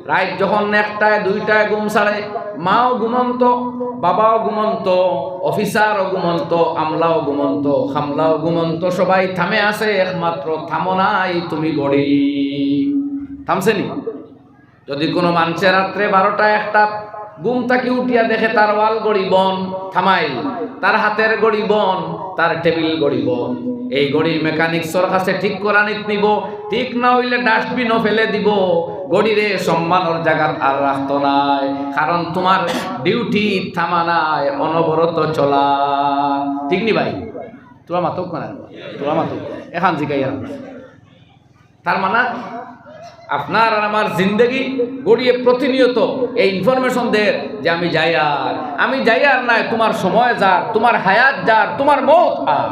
রাত যখন 1টায় 2টায় ঘুম ছাড়ে, মাও ঘুমন্ত, বাবাও ঘুমন্ত, অফিসারও ঘুমন্ত, আমলাও ঘুমন্ত, খামলাও ঘুমন্ত, সবাই থামে আছে, একমাত্র থামো নাই তুমি ঘড়ি। থামছেনি? যদি কোনো মানুষের রাত্রে 12টা 1টা ঘুম থেকে উঠিয়া দেখে তার ওয়াল ঘড়ি বন, থামাইল, তার হাতের ঘড়ি বন, তার টেবিল ঘড়ি বন, এই ঘড়ির মেকানিক্সর কাছে ঠিক করা নিব, ঠিক না হইলে ডাস্টবিনও ফেলে দিব, ঘড়িরে সম্মানের জায়গা আর রাখতো নাই, কারণ তোমার ডিউটি থামা নাই, অনবরত চলা। ঠিক নি ভাই? তোরা মাতক না, তোরা মাতক এখন জিগাইয়া। তার মানে আপনার আর আমার জিন্দগি গড়িয়ে প্রতিনিয়ত এই ইনফরমেশন দেয় যে আমি যাই আর নাই, তোমার সময় যার, তোমার হায়াত যার, তোমার মৌত আর।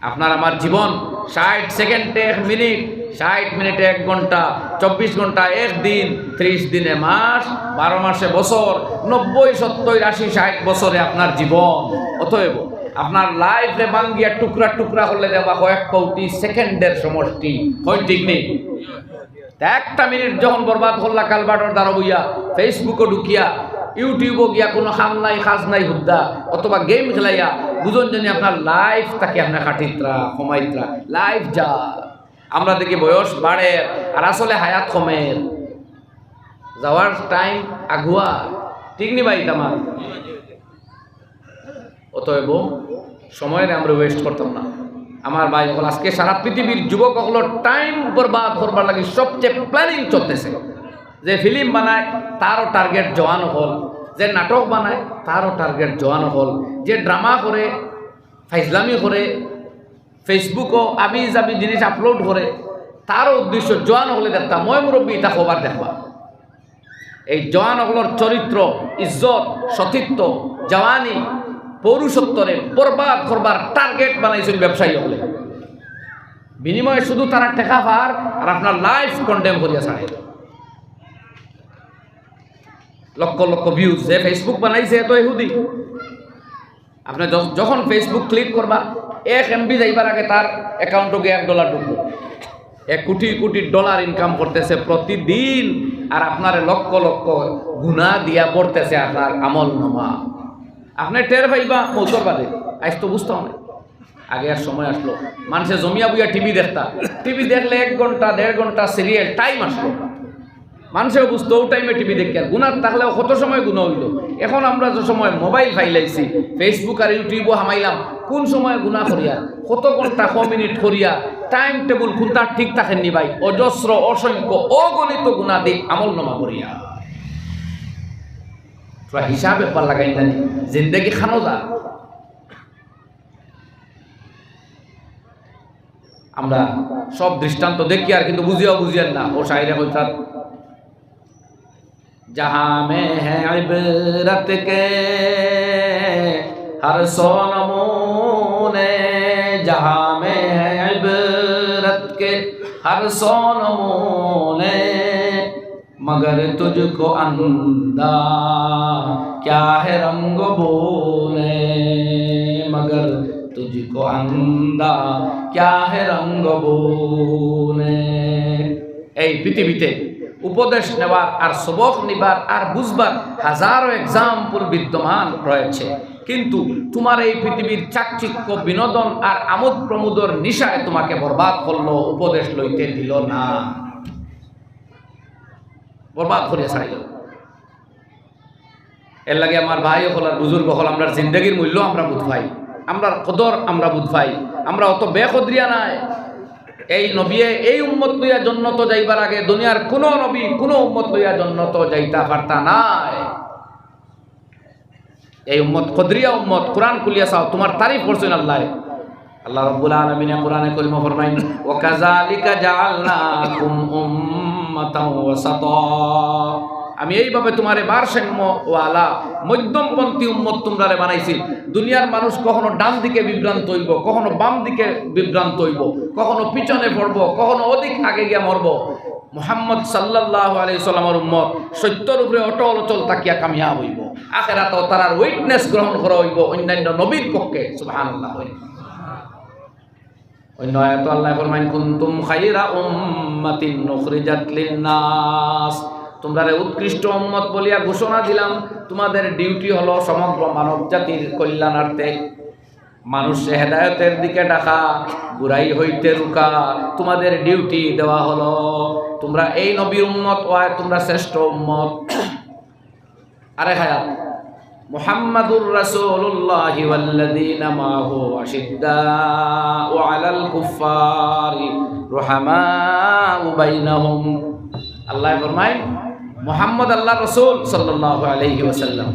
আপনার আমার জীবন 60 সেকেন্ডে 1 মিনিট, 60 মিনিটে 1 ঘন্টা, 24 ঘন্টা 1 দিন, 30 দিনে মাস, 12 মাসে বছর, 90, 70, 80, 60 বছরে আপনার জীবন। অতএব আপনার লাইফে ভাঙ্গিয়া টুকরা টুকরা হলে দেওয়া কয়েক কোটি সেকেন্ডের সমষ্টি, হয় ঠিক নেই? 1টা মিনিট যখন বরবাদ হল্লা কালবাটর দ্বারা বইয়া, ফেসবুকে ঢুকিয়া, ইউটিউবও গিয়া কোনো খাম নাই কাজ নাই হুদ্দা, অথবা গেম খেলাইয়া বুঝুন জানি আপনার লাইফ তাকে আপনার কাটিত্রা কমাইত্রা লাইফ যা। আমরা দেখি বয়স বাড়ে আর আসলে হায়াত কমের, যাওয়ার টাইম আগুয়া। ঠিক নি ভাই? তামার অতএব সময়ের আমরা ওয়েস্ট করতাম না। আমার ভাই বল, আজকে সারা পৃথিবীর যুবক হলো টাইম বরবাদ করবার লাগে সবচেয়ে প্ল্যানিং চলতেছে। যে ফিল্ম বানায় তারও টার্গেট জওয়ানো হল, যে নাটক বানায় তারও টার্গেট জওয়ানো হল, যে ড্রামা করে, ফাইজলামি করে, ফেসবুকও আবি জাবি জিনিস আপলোড করে, তারও উদ্দেশ্য জওয়ান হলে দেখতাম মই মুরব্বী তা খবর দেখবা। এই জওয়ান হলর চরিত্র, ইজ্জত, সতীত্ব, জওয়ানি, পৌরুষত্বরে বরবাদ করবার টার্গেট বানাইছিল ব্যবসায়ী হলে। বিনিময়ে শুধু তারা টেকা পার আর আপনার লাইফ কন্ডেম করিয়া ছাড়ে। লক্ষ লক্ষ ভিউজ, যে ফেসবুক বানাইছে এত ইহুদি। আপনি যখন ফেসবুক ক্লিক করবা, 1 MB যাইবার আগে তার অ্যাকাউন্টে গিয়ে $1 ঢুকবো। 1 কোটি কোটি ডলার ইনকাম করতেছে প্রতিদিন, আর আপনার লক্ষ লক্ষ গুনাহ দিয়া পড়তেছে আপনার আমল নামা। আপনি টের পাইবা মৌতর বাদে। আজ তো বুঝতাম না, আগে আর সময় আসলো মানুষে জমিয়া বুইয়া টিভি দেখতা, টিভি দেখলে 1 ঘন্টা 1.5 ঘন্টা সিরিয়াল টাইম আসলো, মানুষেও বুঝতো ও টাইমে টিভি দেখি। আর গুণার থাকলেও কত সময় গুণা হইল। এখন আমরা যে সময় মোবাইল ফাইলাইছি, ফেসবুক আর ইউটিউবও হামাইলাম, কোন সময় গুণা করিয়া, কত ঘন্টা ক মিনিট করিয়া, টাইম টেবুল কোনটা ঠিক থাকেননি ভাই, অজস্র অসংখ্য অগণিত গুণা দিক আমল নামা করিয়া হিসাব ব্যাপার লাগাই জানি জিন্দেগি খানো যা। আমরা সব দৃষ্টান্ত দেখি আর কিন্তু বুঝিয়ার না। ও শায়রে কইতার, जहाँ में है इबरत के हर 100 नमूने, जहाँ में है इबरत के हर 100 नमूने, मगर तुझको अंधा क्या है रंग बोले, मगर तुझको अंधा क्या है रंग बोले। এই পৃথিবীতে উপদেশ নেওয়ার আর সবক নিবার আর বুঝবার হাজারো এক্সাম্পল বিদ্যমান রয়েছে, কিন্তু তোমার এই পৃথিবীর চাকচিক্য, বিনোদন আর আমোদ প্রমোদর নিশায় তোমাকে বরবাদ করলো, উপদেশ লইতে দিল না, বরবাদ করিয়া ছাড়িল। এর লাগে আমার ভাই হল আর বুজুর্গ হল, আমরা জিন্দগির মূল্য আমরা বুঝ পাই, আমরা কদর আমরা বুঝ পাই, আমরা অত বেকদরিয়া নাই। এই নবী এই উম্মত লইয়া জন্নত যাইবার আগে দুনিয়ার কোন নবী কোন উম্মত লইয়া জন্নত যাইতা পারতা নাই। এই উম্মত কদরিয়া উম্মত। কোরআন খুলিয়া চাও, তোমার তারিফ করছেন আল্লাহ। আল্লাহ রাব্বুল আলামিন কোরআনে কারিমে ফরমায়েন, ওয়া কাযালিকা জাআলনাকুম উম্মাতাও ওয়াসাতা, আমি এইভাবে তোমারে ভারসাম্যওয়ালা মধ্যমপন্থী উম্মত তোমরারে বানাইছি। দুনিয়ার মানুষ কখনো ডান দিকে বিভ্রান্ত হইব, কখনো বাম দিকে বিভ্রান্ত হইব, কখনো পিছনে পড়ব, কখনো অধিক আগে গিয়া মরব। মুহাম্মদ সাল্লাল্লাহু আলাইহি সাল্লামের উম্মত সত্যের উপরে অটল অচল তাকিয়া কামিয়াব হইব, আখিরাতেও তারার উইটনেস গ্রহণ করা হইব অন্যান্য নবীর পক্ষে। সুবহানাল্লাহ। অন্য আয়াতে আল্লাহ ফরমায় কুনতুম খায়রা উম্মাতিন উখরিজাত লিন-নাস, তোমরা উৎকৃষ্ট উম্মত বলিয়া ঘোষণা দিলাম। তোমাদের ডিউটি হলো সমগ্র মানব জাতির কল্যাণার্থে মানুষকে হেদায়েতের দিকে ডাকা, বুরাই হইতে রুকা। তোমাদের ডিউটি দেওয়া হলো। তোমরা এই নবীর উম্মত, তোমরা শ্রেষ্ঠ উম্মত। আরেক আয়াত, মুহাম্মাদুর রাসূলুল্লাহি ওয়াল্লাযীনা মাআহু আশিদ্দাউ আলাল কুফফারি রুহামাউ বাইনাহুম। আল্লাহ ফরমায় মুহাম্মদ আল্লাহর রাসূল সাল্লাল্লাহু আলাইহি ওয়াসাল্লাম।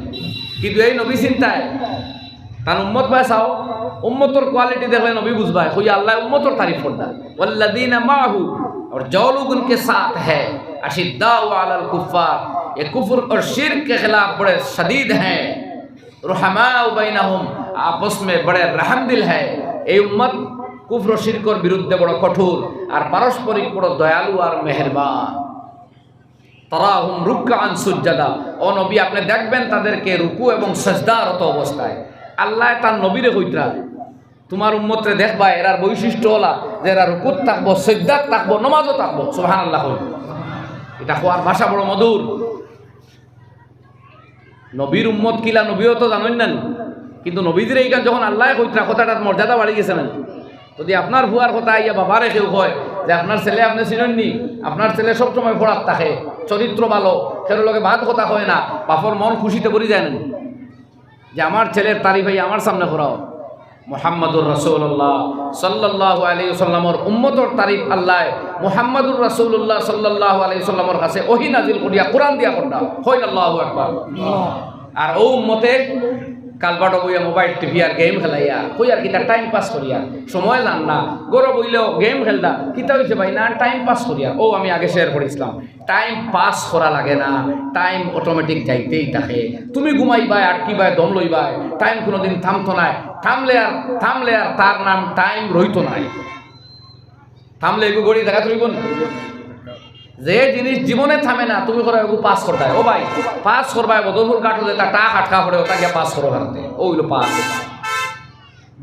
কিন্তু এই নবী চিন্তায় তার উম্মত বাঁচাও, উম্মতর কোয়ালিটি দেখলে নবী বুঝবায় কই আল্লাহ উম্মতর তারিফ করদা। ওয়াল্লাযীনা মাআহু, और जो लोग उनके साथ है, अशिद्दाउ अलल कुफ्फार, ये कुफ्र और शिर्क के खिलाफ बड़े शदीद हैं। रुहमाउ बैनहुम, आपस में बड़े रहम दिल है। এই উম্মত কুফর ও শিরকের বিরুদ্ধে বড় কঠোর আর পারস্পরিক বড় দয়ালু আর মেহেরবান। তারাহুম রুকআন সুজদা, ও নবী আপনি দেখবেন তাদেরকে রুকু এবং সিজদারত অবস্থায়। আল্লাহ তার নবীরে কইতরা তোমার উম্মতরে দেখবা এরার বৈশিষ্ট্য হলা যে এরা রুকুত থাকবো, সিজদাত থাকবো, নামাজও থাকবো। সুবহানাল্লাহ। এটা কোয়ার ভাষা বড় মধুর। নবীর উম্মত কিলা নবীও তো জানেন না, কিন্তু নবীদের এইখান যখন আল্লাহ কইতরা কথাটার মর্যাদা বাড়ি গেছে না। যদি আপনার ভুয়ার কথা ইয়া বাবারে কেউ কয় যে আপনার ছেলে আপনি চিনেননি, আপনার ছেলে সবসময় পড়ার থাকে, চরিত্র ভালো, সেটার লোকে ভাত কথা হয় না, বাপর মন খুশিতে ভরি যায় না যে আমার ছেলের তারিফ আমার সামনে করাও। মুহাম্মাদুর রাসূলুল্লাহ সাল্লাল্লাহু আলাইহি ওয়াসাল্লামর উম্মতর তারিফ আল্লাহ মুহাম্মাদুর রাসূলুল্লাহ সাল্লাল্লাহু আলাইহি ওয়াসাল্লামর কাছে ওহী নাজিল করিয়া কোরআন দিয়া করদা হইল আল্লাহু আকবার। আর ও উম্মতে কালবাটো বইয়া মোবাইল টিভি আর গেম খেলাইয়া কই আর কিতা টাইম পাস করিয়া সময় জান না, গরো বইলেও গেম খেলদা কিতা হইছে ভাই না টাইম পাস করিয়া। ও আমি আগে শেয়ার করেছিলাম টাইম পাস করা লাগে না, টাইম অটোমেটিক যাইতেই থাকে। তুমি ঘুমাইবাই আটকিবাই দম লইবাই, টাইম কোনোদিন থামতো নাই। থামলে আর তার নাম টাইম রইতো নাই। থামলে এগু গড়ি দেখা তুইব যে জিনিস জীবনে থামে না তুমি করে এগু পাস করতাই। ও ভাই পাস করবাই বদলপুর কাটো যে তার টাক আটকা পড়ে ওটা গিয়া পাস করো কারণে ওইগুলো পাস।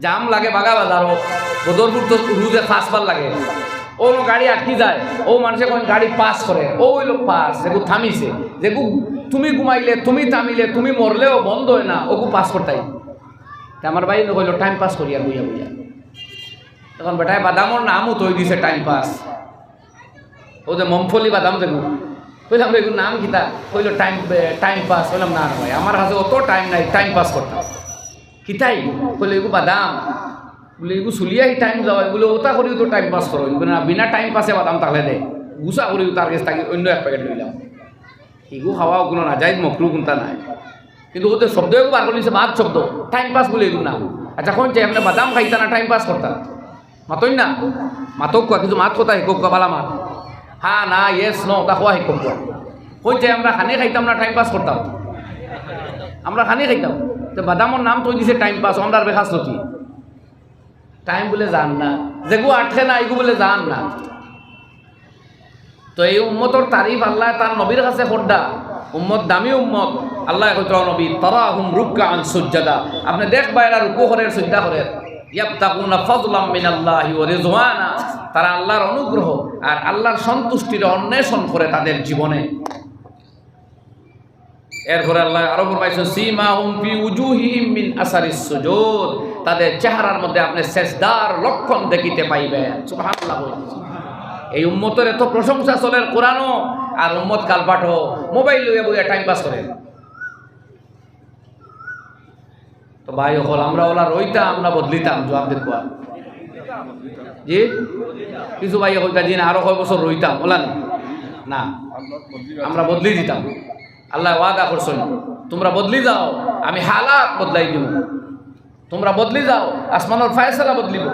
জাম লাগে বাগা বাজারও বদলপুর তো রুজে ফাঁসবার লাগে, ও গাড়ি আটকি যায়, ও মানুষে কোন গাড়ি পাস করে ও হইল পাস। যেগু থামিছে, যেগু তুমি ঘুমাইলে তুমি থামিলে তুমি মরলেও বন্ধ হয় না, ওগু পাস করতাই। আমার ভাই হইল টাইম পাস করি আর বুঝা বুঝা। তখন বেটায় বাদামর নামও তৈরি দিছে টাইম পাস। ও যে মমফলি বাদাম দেখু কইলাম এগুলো নাম কিতা, কইল টাইম পাস। কইলাম না ভাই আমার কাছে অত টাইম নাই, টাইম পাস করতাম। কিতাই কইলে এগু বাদাম বলে এগু চুলিয়াই টাইম যাওয়া, এগুলো ওটা করিও তো টাইম পাস করো। না বিনা টাইম পাসে বাদাম তাহলে দেয় গুছা করিও তার কাছে থাকি অন্য এক প্যাকেট লইলাম। এগু খাওয়াও কোনো না যাই মকরু কোনটা নাই, কিন্তু ওদের শব্দ এগু বার করে বাদ শব্দ টাইম পাস বলে এগুলো নাম। আচ্ছা কোন চাই আপনি বাদাম খাইতা না টাইম পাস করতাম? মাতই না মাতক কোয়া, কিন্তু মাত কথা শিকক বালা মাত হ্যাঁ না ইয়েস নো তা কোয়া শিকক কোয়া। কোন চাই আমরা খানি খাইতাম না টাইম পাস করতাম? আমরা খানি খাইতাম। তো বাদামর নাম তৈরি দিছে টাইম পাস, আমরা বেখাস নতি টাইম বলে জান না, যেগু আটকে না এগু বলে জান না। তো এই উম্মতর তারিফ আল্লাহ তার নবীর কাছে করদা। উম্মত দামি উম্মত। আল্লাহ কইতো নবী তারাহুম রুকআন সুজদা, আপনি দেখবা এরা রুকু করে সিজদা করে। ইয়াবতাগুনা ফাদলাম মিনাল্লাহি ওয়া রিজওয়ানা, তারা আল্লাহর অনুগ্রহ আর আল্লাহর সন্তুষ্টির অন্বেষণ করে তাদের জীবনে। এরপরে আল্লাহ আরো ফরমাইছেন সীমাহুম ফি উজুহিহিম মিন আসারিস সুজুদ, তাদের চেহারার মধ্যে আপনি সেজদার লক্ষণ দেখিতে পাইবেন। সুবহানাল্লাহ। এই উম্মতের এত প্রশংসা চলে কোরআনও, আর উম্মত কালপাঠো মোবাইল লইয়া বইয়া টাইম পাস করে। তো ভাই হল আমরা ওলা রইতাম আমরা বদলিতাম, জবাব দেখবা জি কিছু ভাই হইতা জি না আরো কয় বছর রইতাম ওলা না, আমরা বদলি দিতাম। আল্লাহ ওয়াদা করছেন তোমরা বদলি যাও আমি হালাত বদলাই দিব, তোমরা বদলি যাও আসমানের ফায়সালা বদলিব।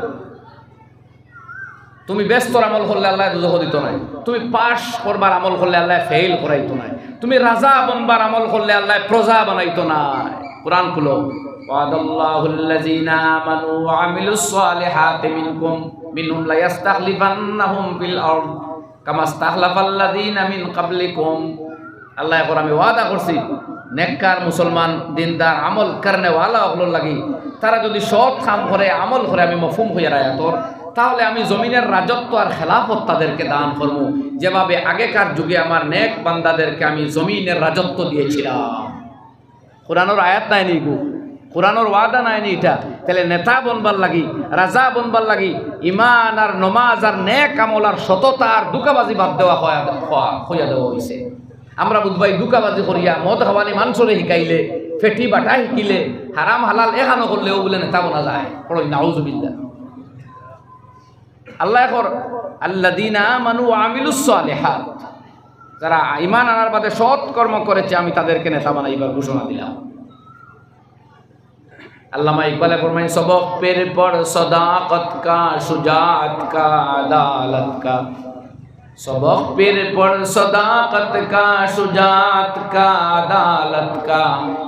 তুমি ব্যস্তর আমল করলে আল্লাহ দুজখ দিত নাই, তুমি পাশ করবার আমল করলে আল্লাহ ফেল করাইতো নাই, তুমি রাজা বনবার আমল করলে আল্লাহ প্রজা বানাইতো নাই। কোরআন খুলো ওয়াদাল্লাহুল্লাযীনা আমানু ওয়া আমিলুস সালিহাতি মিনহুম লা ইস্তাখলিফান্নাহুম ফিল আরদ কামা ইস্তাখলাফাল্লাযীনা মিন ক্বাবলিকুম। আল্লাহ এখন আমি ওয়াদা করছি নেককার মুসলমান দিনদার আমল করনে ওয়ালা হলো লাগি, তারা যদি সৎ কাম করে আমল করে আমি মফহুম হইয়া রায় তোর তাহলে আমি জমিনের রাজত্ব আর খেলাফত তাদেরকে দান করব, যেভাবে আগেকার যুগে আমার নেক বান্দাদেরকে আমি জমিনের রাজত্ব দিয়েছিলাম। কোরআনের আয়াত নাই নি গো, কোরআনের ওয়াদা নাই নি এটা। তাহলে নেতা বনবার লাগি, রাজা বনবার লাগি ইমান আর নমাজ আর নেক আমল আর সততা আর দুকাবাজি বাদ দেওয়া হইয়া দেওয়া হয়েছে। আমরা বুধবাই দুকাবাজি করিয়া মদ খাওয়ানি মানুষরে শিকাইলে, ফেটি বাটা শিকিলে, হারাম হালাল এখানো করলেও বলে নেতা বনা যায়। পড়ই নাউজুবিল্লাহ। আল্লাহ এখন আল্লাযীনা আমানু ওয়া আমিলুস সালিহাত, যারা ঈমান আনার বাদে সৎ কর্ম করেছে আমি তাদেরকে নেতা বানাইবার ঘোষণা দিলাম। আল্লামা ইকবালে ফরমায়েন, সবক পের পর সদাকত কা, শুজাআত কা, আদালত কা। सबक पेर पर सदाकत का, शुजात का, अदालत का,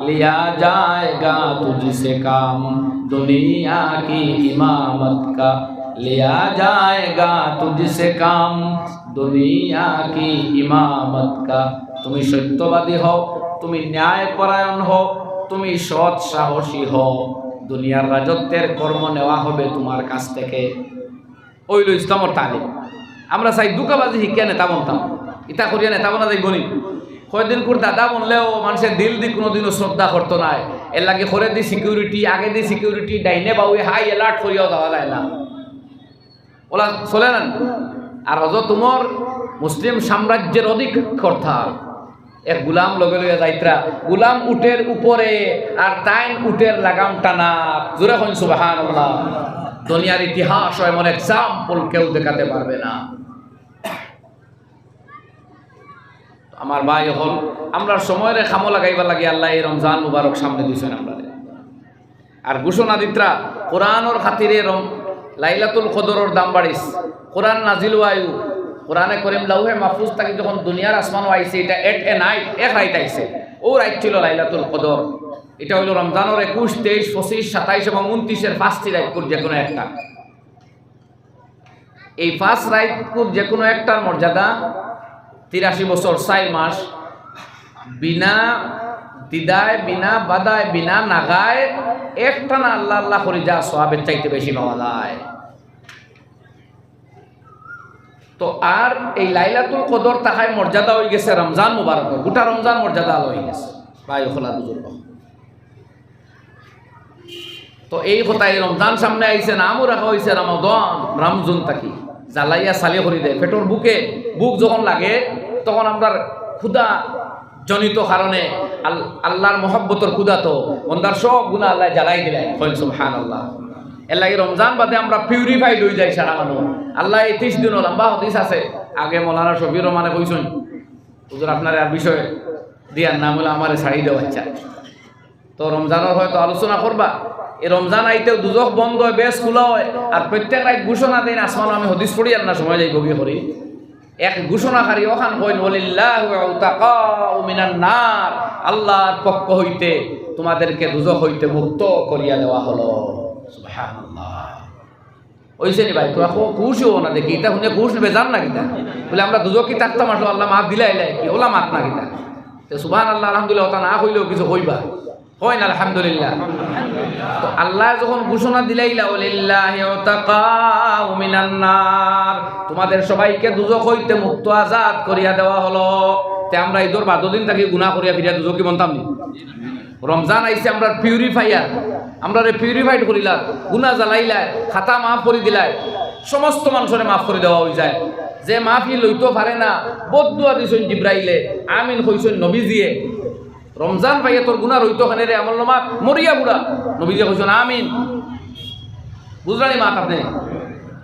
लिया जाएगा तुझसे काम दुनिया की इमामत का, लिया जाएगा तुझसे काम दुनिया की इमामत का। তুমি সত্যবাদী হও, তুমি ন্যায়পরায়ণ হও, তুমি সৎ সাহসী হও, দুনিয়ার রাজত্বের কর্ম নেওয়া হবে তোমার কাছ থেকে। ওইল ইসলামর তালিম। আমরা চাই দুকাবাজি শিক্ষা নেতা বনতাম, ইটা করিয়া নেতা বনা যাইব নি? কয়দিন করে দাদা বনলেও মানুষের দিল দি কোনোদিনও শ্রদ্ধা করতো নাই। এর লাগে করে দি সিকিউরিটি, আগে দি সিকিউরিটি, ডাইনে বাউে হাই অ্যালার্ট করিয়াও যাওয়া যায় না, ওলা চলে না। আর হজ তোমার মুসলিম সাম্রাজ্যের অধিক কর্তা এক গুলাম লগে লইয়া যাইত্রা, গুলাম উটের উপরে আর তাইন উটের লাগাম টানা। জোরে হন সুবহানাল্লাহ। দুনিয়ার ইতিহাস এমন এক্সাম্পল কেউ দেখাতে পারবে না। আমার ভাই হল আমরা সময়ের খামো লাগাইবার লাগে আল্লাহ এই রমজান মুবারক সামনে দিয়েছেন আমরা। আর ঘোষণা দিত্রা কোরআনের খাতিরে লাইলাতুল কদরের দাম বাড়িস, কোরআন নাজিল আয়ু, কোরআনে করিম লাউহে মাহফুজ থাকি যখন দুনিয়ার আসমানও আইছে, এটা এট এ নাইট, এক রাইট আইছে। ও রাইট ছিল লাইলাতুল কদর। এটা হইল রমজানের 21, 23, 25, 27 এবং 29-এর 5টি রাইত যে কোনো একটা। এই 5 রাইত যে কোনো একটার মর্যাদা 83 বছর 4 মাস বিনা দিদায়, বিনা বাদায়, বিনা নাগায় একটা না আল্লাহ আল্লাহ করে যা সওয়াবের চাইতে বেশি পাওয়া যায়। তো আর এই লাইলাতুল কদর তাহাই মর্যাদা হয়ে গেছে রমজান মুবারক, গোটা রমজান মর্যাদা হয়ে গেছে ভাই খোলা বুজুর্গ। তো এই কথা এই রমজান সামনে আইছে, নামও রাখা হয়েছে রমাদান, রমজান তাকি জ্বালাইয়া সালি করে দেয় পেটর বুকে। বুক যখন লাগে তখন আমরা ক্ষুধা জনিত কারণে আল্লাহর মহব্বতর ক্ষুধা তো বন্দার সব গুনাহ আল্লাহ জ্বালাই দিলেন। সুবহানাল্লাহ। এর লাগে রমজান বাদে আমরা পিউরিফাইড হয়ে যাই সারা মানুষ। আল্লাহ 30 দিনও লম্বা হদিস আছে। আগে মৌলানা শফির রহমানে কইছেন, হুজুর আপনার আর বিষয় দিয়ার নাম হলে আমারে ছাড়ি দেওয়া ইচ্ছা। তো রমজানের হয়তো আলোচনা করবা। এই রমজান আইতেও দুজক বন্ধ হয়, বেশ খোলা হয়। আর প্রত্যেক রাত ঘোষণা দেন আসমান, আমি হদিস পড়ি আর না সময় যাই গভীর করি। এক ঘোষণাকারী ওখান কইন ওয়ালিল্লাহু উতাকাউ মিনান নার, আল্লাহর পক্ষ হইতে তোমাদেরকে দুজক হইতে মুক্ত করিয়া দেওয়া হলো। সুবহানাল্লাহ। ওইছে নি ভাই তোরা খুশি হো না দেখি, এটা শুনে খুশ নেবে জান না কিতা বলে আমরা দুজক কি থাকতাম আসলো আল্লাহ মাফ দিলাই কি ওলা মাত না কিতা। তো সুবহানাল্লাহ আলহামদুলিল্লাহ, ওটা না হইলেও কিছু হইবা, হয় না আলহামদুলিল্লাহ। তো আল্লাহ যখন ঘোষণা দিলাইলা ওয়ালিল্লাহি উতাকাউ মিনান নার, তোমাদের সবাইকে দুজক হইতে মুক্ত আজাদ করিয়া দেওয়া হলো। তে আমরা ঈদের 12 দিন থাকি গুনাহ করিয়া ফিরিয়া দুজকি বনতাম নি? রমজান আইছে আমরা পিউরিফায়ার, আমরা পিউরিফাইড করিলা, গুনাহ জ্বালাইলাই, খাতা মাফ করে দিলাই, সমস্ত মানুষের মাফ করে দেওয়া হয়ে যায়। যে মাফি লইতে পারে না বদদুয়া দিছেন জিব্রাইলে, আমিন কইছেন নবীজিয়ে। রমজান পাইয়া তোর গুনাহ রইতো খানে রে আমল নামা মরিয়া বুড়া, নবীজিয়ে কইছেন আমিন। বুঝলানি মাত আপনি?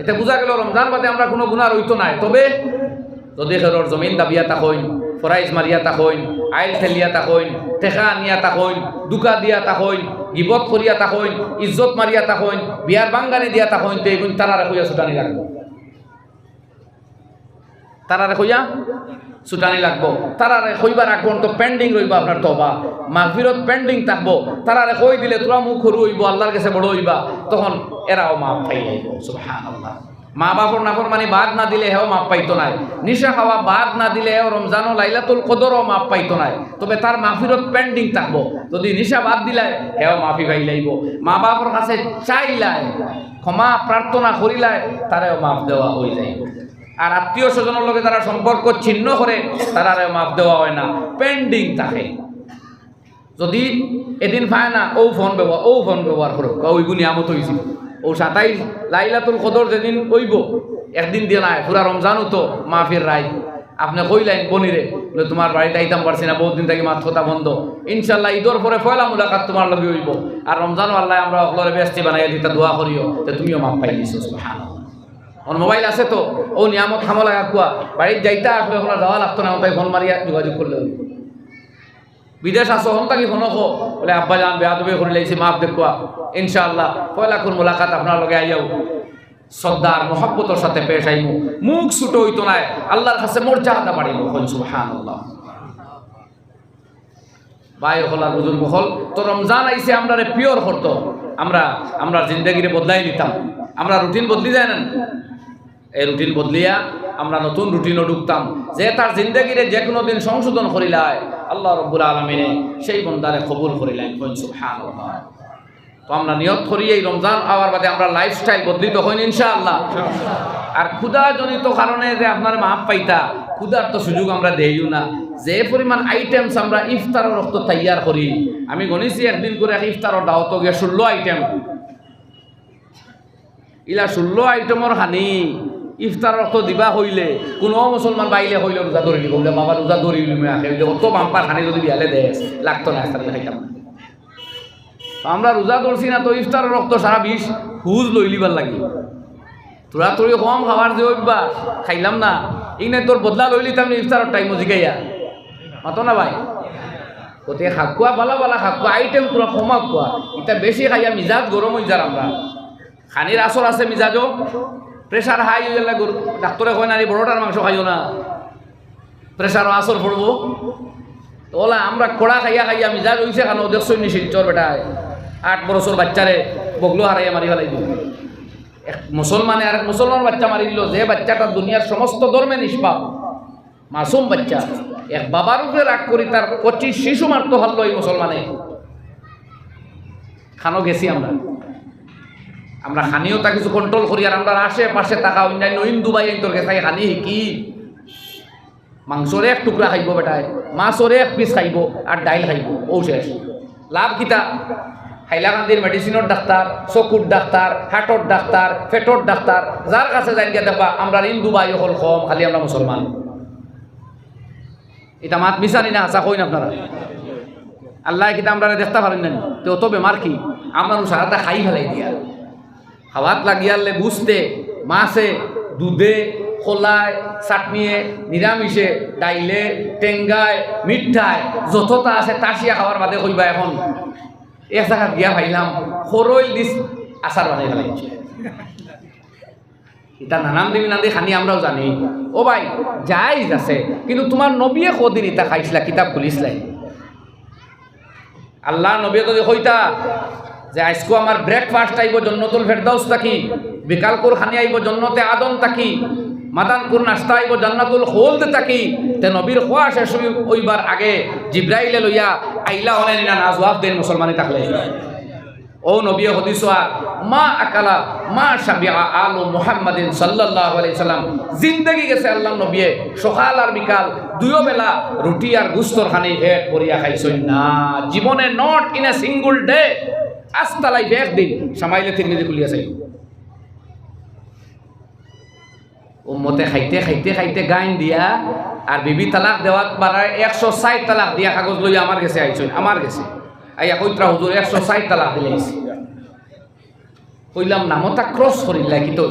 এটা বুঝা গেল রমজান বাদে আমরা কোনো গুনাহ রইতো নাই। তবে যদি খেরর জমিন দাবিয়া তাকইন, ফরাইজ মারিয়া তাকইন, আইল ঠেলিয়া তাকইন, টেকা আনিয়া তাকইন, দুকা দিয়া তাকইন, গিবত করিয়া তাকইন, ইজ্জত মারিয়া তাকইন, বিয়ার বাঙ্গানি দিয়া তাকইন, তে এগুন তারারে কইয়া ছুটানি লাগবো, তারারে কইয়া ছুটানি লাগবো। তারারে কইবার আগুন তো পেন্ডিং রইবা আপনার তওবা, মাগফিরত পেন্ডিং থাকবো। তারারে কই দিলে তোরা মুখ হরু হইব, আল্লাহর কাছে বড় হইবা, তখন এরাও মাফ পাই যাইব। সুবহানাল্লাহ। মা বাপর নাফরমানি বাদ না দিলে হেও মাপ পাইতো নাই, নিশা খাওয়া বাদ না দিলে হেও রমজান ও লাইলাতুল কদরও মাপ পাইতো নাই, তবে তার মাফিরত পেন্ডিং থাকবো। যদি নিশা বাদ দিলাই হেও মাফি পাইলাইব। মা বাপর কাছে চাইলাই, ক্ষমা প্রার্থনা করিলাই, তারেও মাফ দেওয়া হয়ে যাইব। আর আত্মীয় স্বজনের লগে তারা সম্পর্ক ছিন্ন করে, তারারে মাফ দেওয়া হয় না, পেন্ডিং থাকে। যদি এদিন পায় না, ও ফোন ব্যবহার করো, ওইগুলো নিয়ামত হয়েছিল। ও 27 লাইলাতুল কদর যেদিন কইব, একদিন দিয়ে নাই পুরা রমজানও তো মাফির রায়। আপনি কইলেন বনিরে, তোমার বাড়িতে আইতাম পারছি না, বহুত দিন থেকে মাছ কথা বন্ধ, ইনশাল্লাহ ঈদর পরে পয়লা মুলাকাত তোমার লগে হইব। আর রমজানও আল্লাহ আমরা অকলরে ব্যস্তি বানাইয়া দিতে দোয়া করিও যে তুমিও মাফ পাই দিছো। সুবহানাল্লাহ। ওর মোবাইল আছে তো, ও নিয়ামত খামো লাগা কুয়া, বাড়িতে যাইতা আসলে ওখানে যাওয়া লাগতো না, তাই ফোন মারিয়া যোগাযোগ করলে হইব। বিদেশ আসো হন তাকি ফোন হো বলে আব্বা জান বেয়াদবি করে লাইছি, মাফ দেখুয়া, ইনশাআল্লাহ পয়লা কোন মুলাকাত আপনার লগে আইয়াও শ্রদ্ধার মহব্বতের সাথে পেশ আইমু, মুখ ছুটো হইতো না, আল্লাহর কাছে মর্যাদা বাড়িব। সুবহানাল্লাহ। ভাই হল আর বুজুর্গ হল, তো রমজান আইসে আমরা পিওর করতো, আমরা জিন্দগিরে বদলাই নিতাম। আমরা রুটিন বদলি যায় না, এই রুটিন বদলিয়া আমরা নতুন রুটিনও ঢুকতাম, যে তার জিন্দগিরে যে কোনো দিন সংশোধন করিলায় আল্লাহ রব্বুল আলমিনে সেই বন্দারে কবুল করিলেন। সুবহানাল্লাহ। তো আমরা নিয়ত করি এই রমজান আওয়ার বাদে আমরা লাইফস্টাইল বদলিত হইন ইনশাআল্লাহ। আর ক্ষুধাজনিত কারণে যে আপনার মাপ পাইতা, ক্ষুধার তো সুযোগ আমরা দেইও না। যে পরিমাণ আইটেমস আমরা ইফতারের রক্ত তৈয়ার করি, আমি গণিছি একদিন করে ইফতারের দাওয়াত গিয়ে 16 আইটেম, ইলা 16 আইটেমর হানি ইফতার রক্ত দিবা হইলে কোনো মুসলমান বাইলে হইলে রোজা ধরিলি বললে বাবা রোজা ধরিলি আখে হইলে অত বাম্পার খানি যদি বিয়ালে দেশ লাগতো না ইফতার খাইতাম। আমরা রোজা ধরছি না, তো ইফতারের রক্ত সারা 20 হুজ লইলিবার লাগি। তোরা তোর কম খাবার যে অভ্যাস খাইলাম না, এই নাই তোর বদলা লইলিতাম ইফতারের টাইম জিগাইয়া মাতো না ভাই। ওতে খাকুয়া বালা বালা খাকুয়া আইটেম তোরা কমা কুয়া, এটা বেশি খাইয়া মিজাজ গরম হয়ে যার। আমরা খানির আসর আছে মিজাজও, প্রেশার হাই হয়ে গেলে ডাক্তারে কয় না বড়টার মাংস খাইও না, প্রেশারও আসর পড়বো। ওলা আমরা কড়া খাইয়া খাইয়া মিজাজ হইছে কেন দেখছই নি শিলচর বেটায় 8 বছর বাচ্চারে বগলো হারাইয়া মারি ফেলাই দিল। এক মুসলমানে আর এক মুসলমান বাচ্চা মারিল, যে বাচ্চাটা দুনিয়ার সমস্ত ধর্মে নিষ্পাপ মাসুম বাচ্চা, এক বাবার উপরে রাগ করি তার 25 শিশু মারতে পারলো এই মুসলমানে। খানো গেছি আমরা খানিও তা কিছু কন্ট্রোল করি। আর আমরা আশেপাশে থাকা অন্যান্য হিন্দু ভাই তোর কাছে খানি কি মাংসরে এক টুকরা খাইব বেটায়, মাছরে এক পিস খাইব, আর ডাইল খাইব, ও শেষ। লাভ কিতা? হাইলাকান্দির মেডিসিনের ডাক্তার, চকুর ডাক্তার, হাটর ডাক্তার, পেটর ডাক্তার, যার কাছে যাই গিয়ে দেখবা আমরা হিন্দু ভাই হল কম, খালি আমরা মুসলমান। এটা মাত মিশানি না, আশা কই না আপনারা। আল্লাহ কিতা আমরা দেখতে পারেন না, তো অত বেমার কি আমরা সারাটা খাই ফেলাই দিয়া। খাওয়াত লাগিয়ালে বুঝতে মাছে, দুধে, খোলায়, চাটনিয়ে, নিরামিষে, ডাইলে, টেঙ্গায়, মিঠায় যতটা আছে তাসিয়া খাওয়ার বাদে কইবা এখন এক জায়গাত গিয়া ভাইলাম সরইল দিস আচার বানাই ফেলাইছে। এটা নানান দিবি না দিয়ে খানি আমরাও জানি। ও ভাই যাই আছে, কিন্তু তোমার নবীয়ে কদিন এটা খাইছিলা, কিতাব খুলিছিলাই? আল্লাহ নবী যদি কইতা যে আজকে আমার ব্রেকফাস্ট আইব জন্নতুল ফেরদাউস থাকি, বিকাল কোর খানি আইব জন্নতে আদম থাকি, মাদান কোর নাস্তা আইব জান্নাতুল খুলদ থাকি, তে নবীর খোয়া শেষ হইবার আগে জিব্রাইলে লইয়া আইলা হলেন না জবাব দেন মুসলমানে থাকলে। ও নবী হদিস মা আকালা মা শাবিআ আলু মুহাম্মাদিন সাল্লাল্লাহু আলাইহি সাল্লাম, জিন্দেগি গেছে আল্লাহ নবী সকাল আর বিকাল দুইও বেলা রুটি আর গুস্তর খানি পেট ভরিয়া খাইছেন না জীবনে, not in a single day. আস্তালাই একদিন সামাইলে তিরমিজি খুলিয়া চাই উম্মতে খাইতে খাইতে খাইতে গাইন দিয়া আর বিবি তালাক দেওয়ার বারায় 160 তালাক দিয়া কাগজ লইয়া আমার গেছে আইছেন, আমার গেছে আইয়া কইত্রা হুজুর 160 তালাক দিলাইছি। কইলাম নামতা ক্রস করিলা কি তো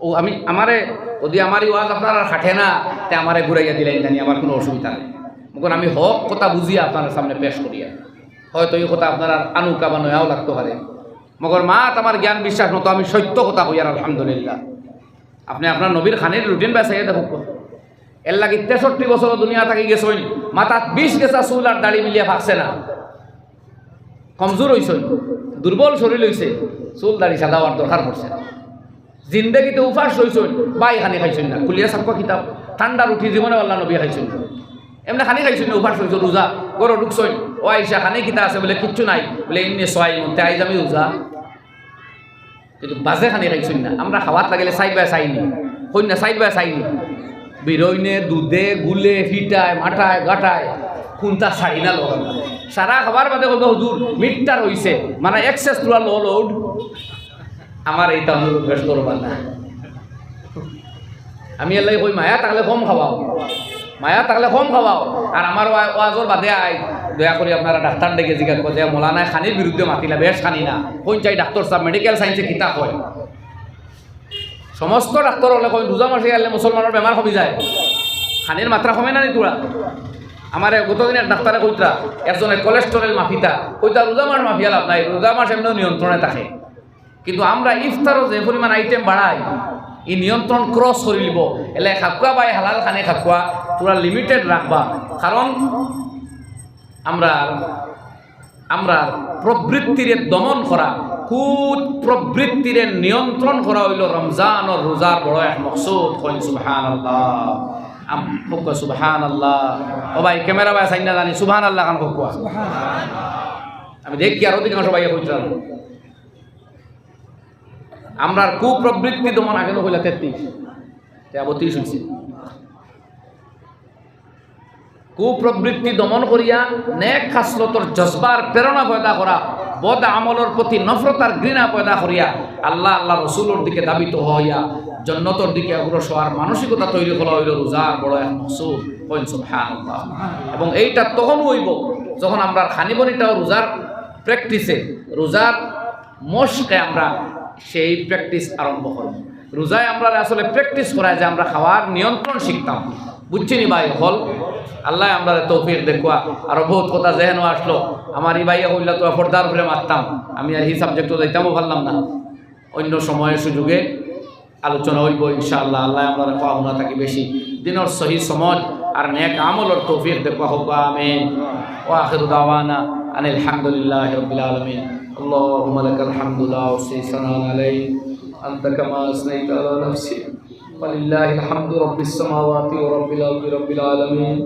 ও আমি আমারে যদি আমারই ওয়াজ আপনারা খাটে না তে আমারে ঘুরাইয়া দিলেন জানি, আমার কোনো অসুবিধা নেই। মগর আমি হক কথা বুঝিয়া আপনার সামনে পেশ করিয়া, হয়তো এই কথা আপনার আনুকা বা নয়াও লাগতে পারে, মগর মা আমার জ্ঞান বিশ্বাস মতো আমি সত্য কথা কই আর আলহামদুলিল্লাহ। আপনি আপনার নবীর খানের রুটিন বাসাইয়া দেখুক, এর লাগে 63 বছর দুনিয়া থাকি গেছেন, মাথাত 20 গেছা চুল আর দাড়ি মিলিয়া ভাগছে না, কমজোর হইছেন, দুর্বল শরীর হইছে, চুল দাড়ি সাদা হওয়ার দরকার পড়ছে না। জিন্দগিতে উপাস হইছেন বা এখানে খাইছেন না, কুলিয়া সাক্ষ্য কিতাব ঠান্ডার উঠি জীবনে আল্লাহ নবী খাইছেন না, এমনি খানি খাইছেন না, উপাস হইছ রোজা গরো ঢুকছেন ও আইসা খানি কিতা আছে বলে কিচ্ছু নাই বলে এমনি সয় মধ্যে আইজ আমি রোজা, কিন্তু বাজে খানি খাইছেন না। আমরা খাওয়াত লাগিলে সাইড বাই চাইনি কই না, সাইড বাই চাইনি বিরইনে দুধে গুলে ফিটায় মাঠায় গাটায় কোনটা ছাড়ি না লোক সারা খাবার বাদে কইব হুজুর মিটটার হইছে মানে এক্সেস তোলা লোড আমার এইটা অনুরোধ বেশ করবা না। আমি এলাই কই মায়া থাকলে কম খাওয়াও, মায়া থাকলে কম খাওয়াও। আর আমার ওয়াজর বাদে আই দয়া করে আপনারা ডাক্তার ডেকে জিজ্ঞাসা করে মৌলানা খানির বিরুদ্ধে মাতিলা বেশ খানি না কোন চাই ডাক্তার সাহেব মেডিকেল সায়েন্সে কিতাব হয় সমস্ত ডাক্তার হলে কই রোজা মাসে গেলে মুসলমানের বেমার কমে যায়, খানির মাত্রা কমে না নি তোরা। আমার গতদিনের ডাক্তারে কইতা একজনের কোলেস্টেরল মাফিতা কইতা রোজা মাস মাফিয়া লাভ নাই, রোজা মাস এমনিও নিয়ন্ত্রণে থাকে, কিন্তু আমরা ইফতারও যে পরিমাণ আইটেম বাড়াই এই নিয়ন্ত্রণ ক্রস করে নিব। এলে খাকুয়া বাই হালাল খানে খাকুয়া তোরা লিমিটেড রাখবা, কারণ আমরা প্রবৃত্তিরে দমন করা কুট প্রবৃত্তিরে নিয়ন্ত্রণ করা হইল রমজান ও রোজার বড় এক মকসুদ। কইন সুবহানাল্লাহ, সুবহানাল্লাহ। ও ভাই ক্যামেরা ভাই সাইন না জানি সুবহানাল্লাহ কান কোয়া আমি দেখি আর অধিকাংশ ভাইয়া কইতাম আমরা কুপ্রবৃত্তি দমন আগে হইলা 33 হয়েছে। কুপ্রবৃত্তি দমন করিয়া নেক খাসলতর জজবার প্রেরণা পয়দা করা, বদ আমলের প্রতি নফরতার ঘৃণা পয়দা করিয়া আল্লাহ আল্লাহ রসুলের দিকে দাবিত হইয়া জন্নতর দিকে অগ্রসর হওয়ার মানসিকতা তৈরি করা হইল রোজার বড় এক মকসুদ। কইন সুবহানাল্লাহ। এবং এইটা তখন হইব যখন আমরা খানিবনিটাও রোজার প্র্যাকটিসে রোজার মশকে আমরা সেই প্র্যাকটিস আরম্ভ করব। রোজায় আমরা আসলে প্র্যাকটিস করায় যে আমরা খাওয়ার নিয়ন্ত্রণ শিখতাম, বুঝছিনি ভাই হল আল্লাহ আমরা তৌফিক দেখুয়া। আরো বহুত কথা যেহেন আসলো আমার এই ভাইয়া হইলা তো পর্দার উপরে মারতাম, আমি আর এই সাবজেক্টও যাইতামও পারলাম না, অন্য সময়ের সুযোগে আলোচনা হইব ইনশাআল্লাহ। আল্লাহ আমরা পাওনা থাকি বেশি দিনের সহি সমাজ আর নেক আমলের তৌফিক দেখুয়া হোক। আমিন। ওয়া আখিরু দাওয়ানা আনিল হামদুলিল্লাহি রাব্বিল আলামিন। আল্লাহুম্মা লাকাল হামদু লা উহসি সানান আলাইক আনতা কামা আসনাইতা আলা নাফসি ওয়ালিল্লাহিল হামদু রাব্বিস সামাওয়াতি ওয়া রাব্বিল আরদি রাব্বিল আলামিন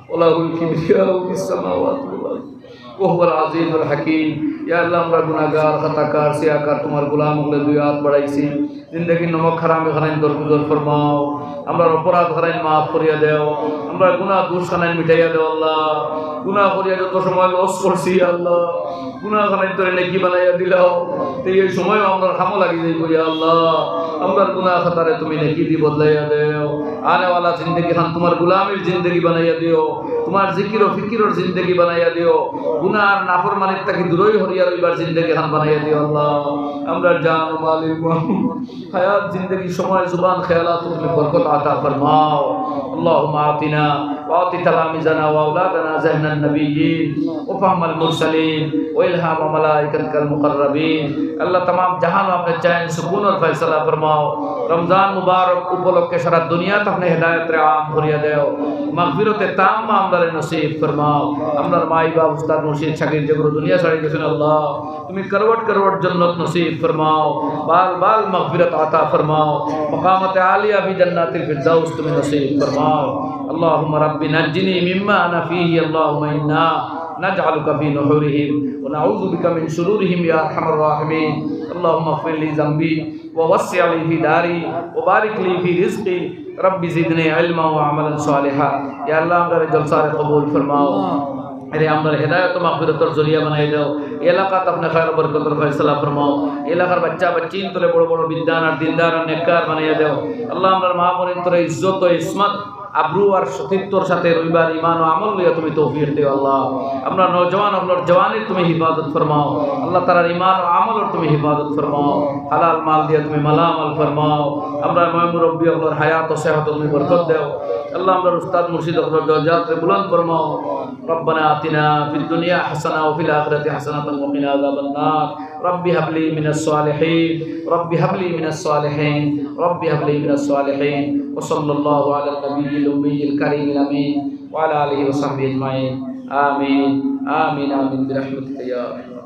ওয়া লাহুল কিবরিয়াউ ফিস সামাওয়াতি ওয়াল আরদি ওয়া হুয়াল আজিজুল হাকীম। ইয়া আল্লাহ আমরা গুনাহগার খাতাকার সিয়াকার তোমার গোলাম হলে দুই হাত বাড়াইছি, জিন্দগির নমক হারামে খানাইন দরগুজর ফরমাও, আমরা অপরাধ খানাইন মাফ করিয়া দেও, আমরা গুনাহ দোষ খানাইন মিটাইয়া দেও আল্লাহ। গুনাহ করিয়া যত সময় লস করছি আল্লাহ, গুনাহ খানাইন তোরে নেকি বানাইয়া দিলাও, এই সময় আমরা খামো লাগি যাই করিয়া আল্লাহ। আমরা গুনাহ খাতারে তুমি নেকি দি বদলাইয়া দেও, আনে ওয়ালা জিন্দগি খান তোমার গোলামের জিন্দগি বানাইয়া দিও, তোমার জিকির ও ফিকিরের জিন্দগি বানাইয়া দিও, গুনাহ আর নাফরমানির থেকে দূরই হরিয়া রইবার জিন্দগি খান বানাইয়া দিও আল্লাহ। আমরা জান ও মাল হায়াত জিন্দগি সময় জুবান খেয়ালাত তুমি বরকত আতা ফরমাও। আল্লাহুম্মা আতিনা ওয়া আতি তালামিজানা ওয়া আওলাদানা জাহনান নবিয়্যিন ওয়া ফাহমাল মুরসালিন ওয়া ইলহাম মালাইকাতিল মুকাররাবিন। আল্লাহ तमाम जहान अपने चैन सुकून और फैसला फरमाओ। रमजान मुबारक उपलक्षे सारा दुनिया अपने हिदायत आम करिया देओ, मगफिरत ताम আমদারে নসিব ফরমাও। আমরার মাই বাপ উস্তাদ মুর্শিদ শাকির জগর দুনিয়া ছাড়ি গেছেন আল্লাহ, তুমি করওয়াট করওয়াট জান্নাত নসিব ফরমাও, বাল বাল मगफिरत আতা ফরমাও, মকামাত আলিয়া ফি জান্নাতিল ফিরদাউস তুমি নসিব ফরমাও। আল্লাহুম্মা রাব্বি নাজ্জিনি মিম্মা আনা ফীহি। আল্লাহুম্মা ইন্না نجعلك في نحورهم ونعوذ بك من شرورهم يا ارحم الراحمين. اللهم اغفر لي ذنبي ووسع لي في داري وبارك لي في رزقي ربي زدني علما وعملا صالحا. يا الله আমাদের জলসারে কবুল ফরমাও, আরে আমরা হেদায়েত ও মাগফিরাতের জরিয়া বানাই দাও। এলাকাত আপনি খায়র বরকতের ফয়সালা ফরমাও, এলাকার বাচ্চা বাচ্চিন তোরে বড় বড় বিদ্যান আর দিনদার আর নেককার বানাইয়া দাও। আল্লাহ আমরার মা বোনের তোরে ইজ্জত ও ইসমাত আব্রু আর সতীত্বর সাথে রইবার ইমান ও আমল লইয়া তুমি তৌফিক দিও আল্লাহ। আমরা নওজওয়ান আপনার জওয়ানির তুমি হিফাজত ফরমাও আল্লাহ, তারার ইমান ও আমলের তুমি হিফাজত ফরমাও, হালাল মাল দিয়া তুমি মালামাল ফরমাও। আমরা মুরব্বী আপনার হায়াত ও সেহত তুমি বরকত দাও আল্লাহ। আমরা উস্তাদ মুর্শিদ আপনার দরজাত বুলন্দ ফরমাও। রব্বানা আতিনা ফিদ দুনিয়া হাসানা ওয়া ফিল আখিরাতি হাসানাতান ওয়া কিনা আযাবান নার। রব্বি হাবলি মিনাস সালিহিন, রব্বি হাবলি মিনাস সালিহিন, রব্বি হাবলি মিনাস সালিহিন। ওয়া সাল্লাল্লাহু আলা নবিয়্যিল الأمي الكريم الأمين وعلى آله وصحبه أجمعين. آمين آمين آمين برحمتك يا أرحم